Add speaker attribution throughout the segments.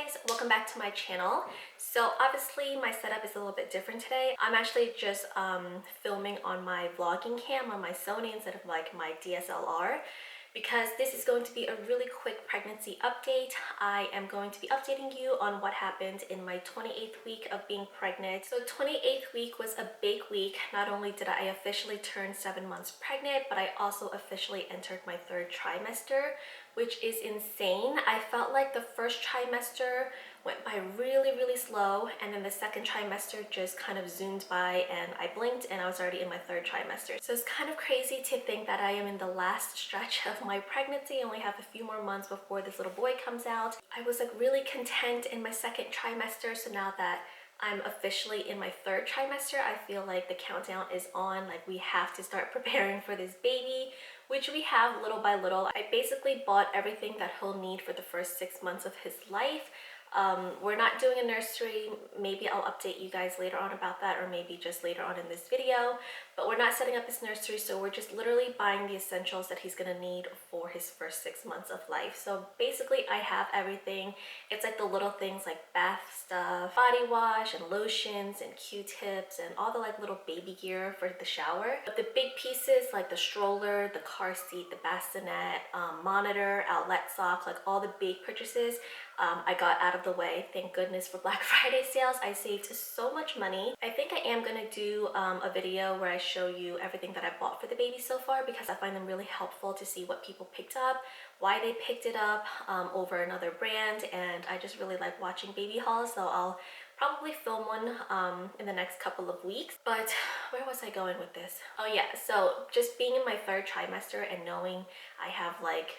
Speaker 1: guys, welcome back to my channel. So obviously my setup is a little bit different today. I'm actually just filming on my vlogging cam on my Sony instead of like my DSLR because this is going to be a really quick pregnancy update. I am going to be updating you on what happened in my 28th week of being pregnant. So 28th week was a big week. Not only did I officially turn 7 months pregnant, but I also officially entered my third trimester, which is insane. I felt like the first trimester went by really slow, and then the second trimester just kind of zoomed by and I blinked and I was already in my third trimester. So it's kind of crazy to think that I am in the last stretch of my pregnancy. I only have a few more months before this little boy comes out. I was like really content in my second trimester, so now that I'm officially in my third trimester, I feel like the countdown is on. Like, we have to start preparing for this baby, which we have little by little. I basically bought everything that he'll need for the first 6 months of his life. We're not doing a nursery. Maybe I'll update you guys later on about that, or maybe just later on in this video. But we're not setting up this nursery, so we're just literally buying the essentials that he's gonna need for his first 6 months of life. So basically I have everything. It's like the little things like bath stuff, body wash and lotions and Q-tips and all the like little baby gear for the shower. But the big pieces like the stroller, the car seat, the bassinet, monitor, outlet sock, like all the big purchases, I got out of the way. Thank goodness for Black Friday sales. I saved so much money. I think I am gonna do a video where I show you everything that I bought for the baby so far, because I find them really helpful to see what people picked up, why they picked it up over another brand, and I just really like watching baby hauls, so I'll probably film one in the next couple of weeks. But where was I going with this? Oh yeah, so just being in my third trimester and knowing I have like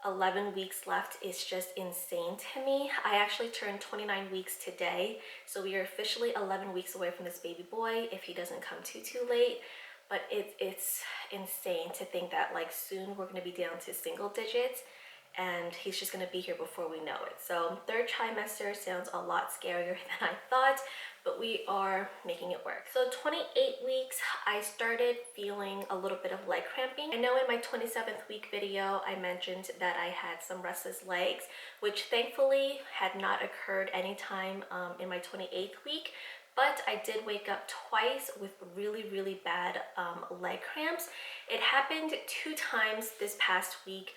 Speaker 1: 11 weeks left is just insane to me. I actually turned 29 weeks today, so we are officially 11 weeks away from this baby boy if he doesn't come too late. But it's insane to think that like soon we're going to be down to single digits and he's just going to be here before we know it. So third trimester sounds a lot scarier than I thought, but we are making it work. So 28 weeks, I started feeling a little bit of leg cramping. I know in my 27th week video, I mentioned that I had some restless legs, which thankfully had not occurred anytime in my 28th week. But I did wake up twice with really bad leg cramps. It happened 2 times this past week,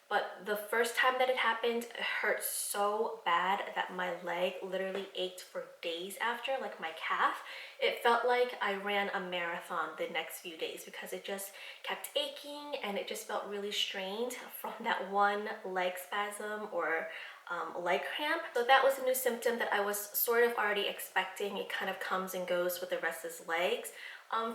Speaker 1: but the first time that it happened, it hurt so bad that my leg literally ached for days after, like my calf. It felt like I ran a marathon the next few days because it just kept aching and it just felt really strained from that one leg spasm or leg cramp. So that was a new symptom that I was sort of already expecting. It kind of comes and goes with the restless legs.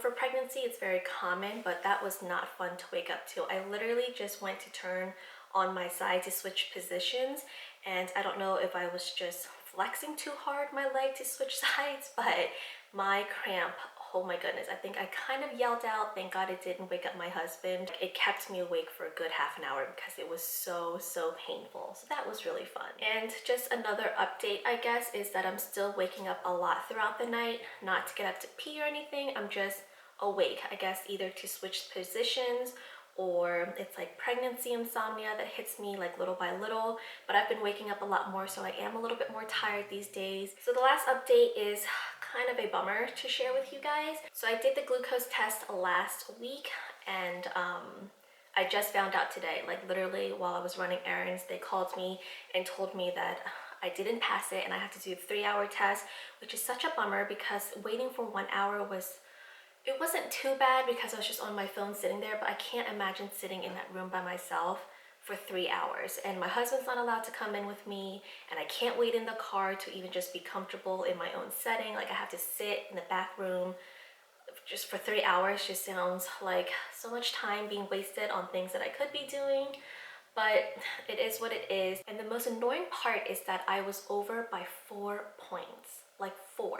Speaker 1: For pregnancy, it's very common, but that was not fun to wake up to. I literally just went to turn on my side to switch positions, and I don't know if I was just flexing too hard my leg to switch sides, but my cramp, oh my goodness, I think I kind of yelled out. Thank God it didn't wake up my husband. It kept me awake for a good half an hour because it was so painful. So that was really fun. And just another update, I guess, is that I'm still waking up a lot throughout the night, not to get up to pee or anything. I'm just awake, I guess, either to switch positions, or it's like pregnancy insomnia that hits me like little by little. But I've been waking up a lot more, so I am a little bit more tired these days. So the last update is kind of a bummer to share with you guys. So I did the glucose test last week, and I just found out today, like literally while I was running errands, they called me and told me that I didn't pass it and I had to do a 3-hour test, which is such a bummer because waiting for 1 hour it wasn't too bad because I was just on my phone sitting there, but I can't imagine sitting in that room by myself for 3 hours. And my husband's not allowed to come in with me, and I can't wait in the car to even just be comfortable in my own setting. Like, I have to sit in the back room just for 3 hours. Just sounds like so much time being wasted on things that I could be doing. But it is what it is. And the most annoying part is that I was over by 4 points, like 4.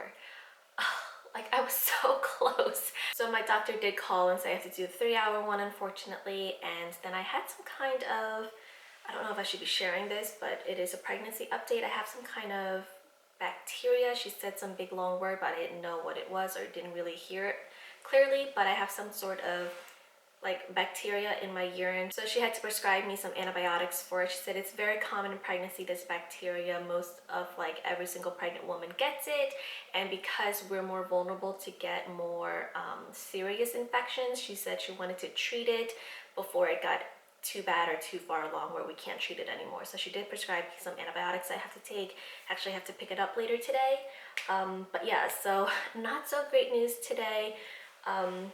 Speaker 1: Like, I was so close. So my doctor did call and say I have to do a 3-hour one, unfortunately. And then I had some kind of, I don't know if I should be sharing this, but it is a pregnancy update. I have some kind of bacteria. She said some big long word, but I didn't know what it was or didn't really hear it clearly. But I have some sort of like bacteria in my urine. So she had to prescribe me some antibiotics for it. She said it's very common in pregnancy, this bacteria. Most of like every single pregnant woman gets it. And because we're more vulnerable to get more serious infections, she said she wanted to treat it before it got too bad or too far along where we can't treat it anymore. So she did prescribe me some antibiotics I have to take. Actually, I have to pick it up later today. But yeah, so not so great news today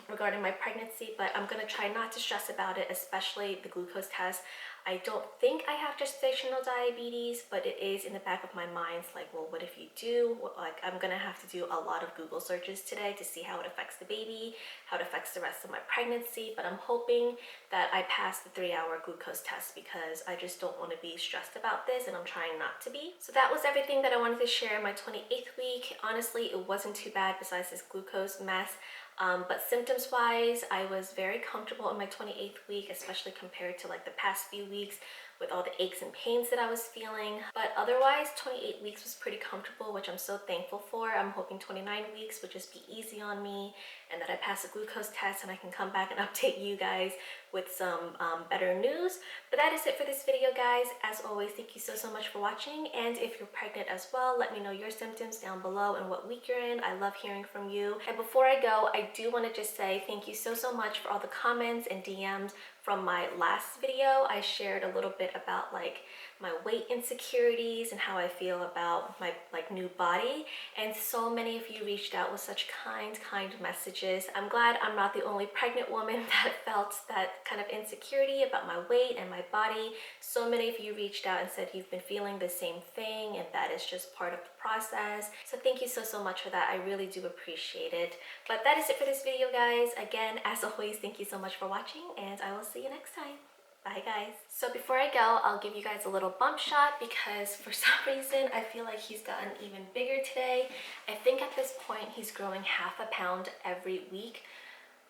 Speaker 1: regarding my pregnancy, but I'm gonna try not to stress about it, especially the glucose test. I don't think I have gestational diabetes, but it is in the back of my mind. It's like, well, what if you do? Like, I'm gonna have to do a lot of Google searches today to see how it affects the baby, how it affects the rest of my pregnancy, but I'm hoping that I pass the 3-hour glucose test because I just don't want to be stressed about this, and I'm trying not to be. So that was everything that I wanted to share in my 28th week. Honestly, it wasn't too bad besides this glucose mess. But symptoms wise, I was very comfortable in my 28th week, especially compared to like the past few weeks with all the aches and pains that I was feeling. But otherwise, 28 weeks was pretty comfortable, which I'm so thankful for. I'm hoping 29 weeks would just be easy on me and that I pass the glucose test and I can come back and update you guys with some better news. But that is it for this video, guys. As always, thank you so much for watching. And if you're pregnant as well, let me know your symptoms down below and what week you're in. I love hearing from you. And before I go, I do want to just say thank you so much for all the comments and DMs from my last video. I shared a little bit about like my weight insecurities and how I feel about my like new body, and so many of you reached out with such kind messages. I'm glad I'm not the only pregnant woman that felt that kind of insecurity about my weight and my body. So many of you reached out and said you've been feeling the same thing and that is just part of the process. So thank you so much for that. I really do appreciate it. But that is it for this video, guys. Again, as always, thank you so much for watching, and I will see you next time. Bye, guys. So before I go, I'll give you guys a little bump shot because for some reason I feel like he's gotten even bigger today. I think at this point he's growing half a pound every week,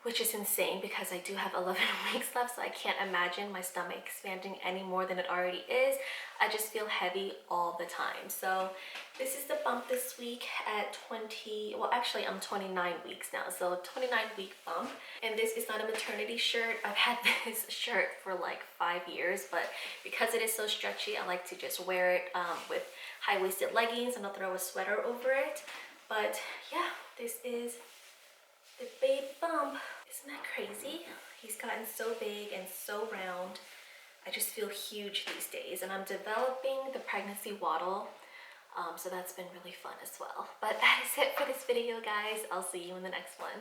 Speaker 1: which is insane because I do have 11 weeks left, so I can't imagine my stomach expanding any more than it already is. I just feel heavy all the time. So this is the bump this week at 20, well actually I'm 29 weeks now, so 29-week bump. And this is not a maternity shirt. I've had this shirt for like 5 years, but because it is so stretchy, I like to just wear it with high-waisted leggings and I'll throw a sweater over it. But yeah, this is the baby bump. Isn't that crazy? He's gotten so big and so round. I just feel huge these days, and I'm developing the pregnancy waddle, so that's been really fun as well. But that is it for this video, guys. I'll see you in the next one.